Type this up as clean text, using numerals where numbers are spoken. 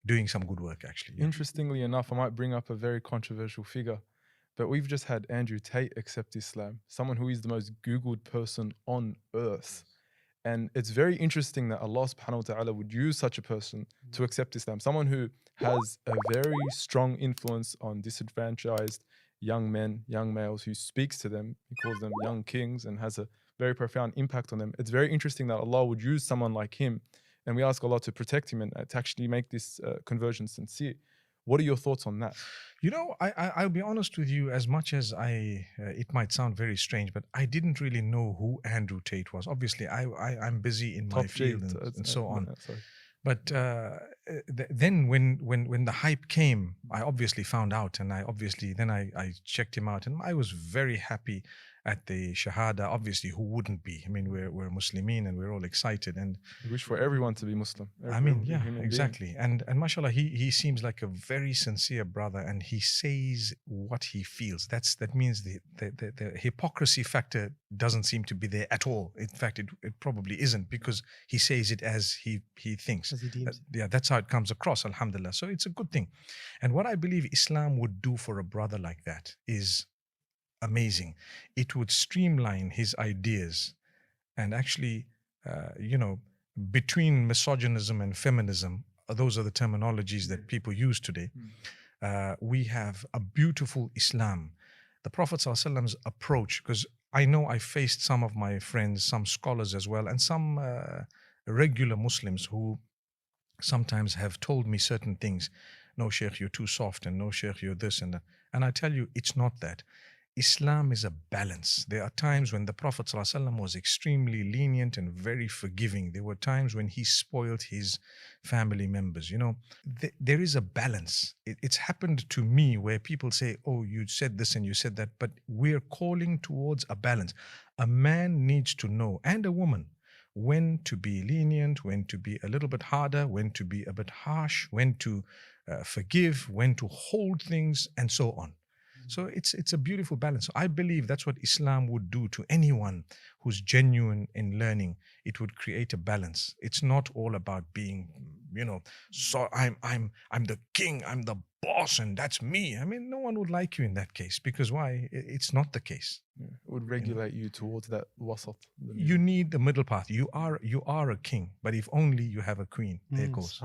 doing some good work actually. Yeah. Interestingly enough, I might bring up a very controversial figure, but we've just had Andrew Tate accept Islam, someone who is the most Googled person on earth. And it's very interesting that Allah subhanahu wa ta'ala would use such a person to accept Islam, someone who has a very strong influence on disadvantaged young men, young males, who speaks to them. He calls them young kings and has a very profound impact on them. It's very interesting that Allah would use someone like him. And we ask Allah to protect him and to actually make this conversion sincere. What are your thoughts on that? I'll be honest with you. As much as it might sound very strange, but I didn't really know who Andrew Tate was. Obviously, I'm busy in my Top G, field and so on. sorry. But then when the hype came, I obviously found out, and I checked him out, and I was very happy at the Shahada. Obviously, who wouldn't be? I mean, we're Muslimin and we're all excited, and We wish for everyone to be Muslim. I mean, every yeah, human being. exactly. And mashallah, he seems like a very sincere brother, and he says what he feels. That means the hypocrisy factor doesn't seem to be there at all. In fact, it probably isn't, because he says it as he thinks. As he deems. Yeah, that's how it comes across, alhamdulillah. So it's a good thing. And what I believe Islam would do for a brother like that is amazing. It would streamline his ideas, and actually, between misogynism and feminism, those are the terminologies that people use today. We have a beautiful Islam. The Prophet ﷺ's approach, because I know I faced some of my friends, some scholars as well, and some regular Muslims who sometimes have told me certain things. No, Sheikh, you're too soft, and no, Sheikh, you're this and that. And I tell you, it's not that. Islam is a balance. There are times when the Prophet ﷺ was extremely lenient and very forgiving. There were times when he spoiled his family members. There is a balance. It's happened to me where people say, oh, you said this and you said that, but we're calling towards a balance. A man needs to know, and a woman, when to be lenient, when to be a little bit harder, when to be a bit harsh, when to forgive, when to hold things, and so on. So it's a beautiful balance. I believe that's what Islam would do to anyone who's genuine in learning. It would create a balance. It's not all about being, so I'm the king, I'm the boss, and that's me. I mean, no one would like you in that case, because why? It's not the case. Yeah, it would regulate you towards that wasat. You need the middle path. You are a king, but if only you have a queen. There goes.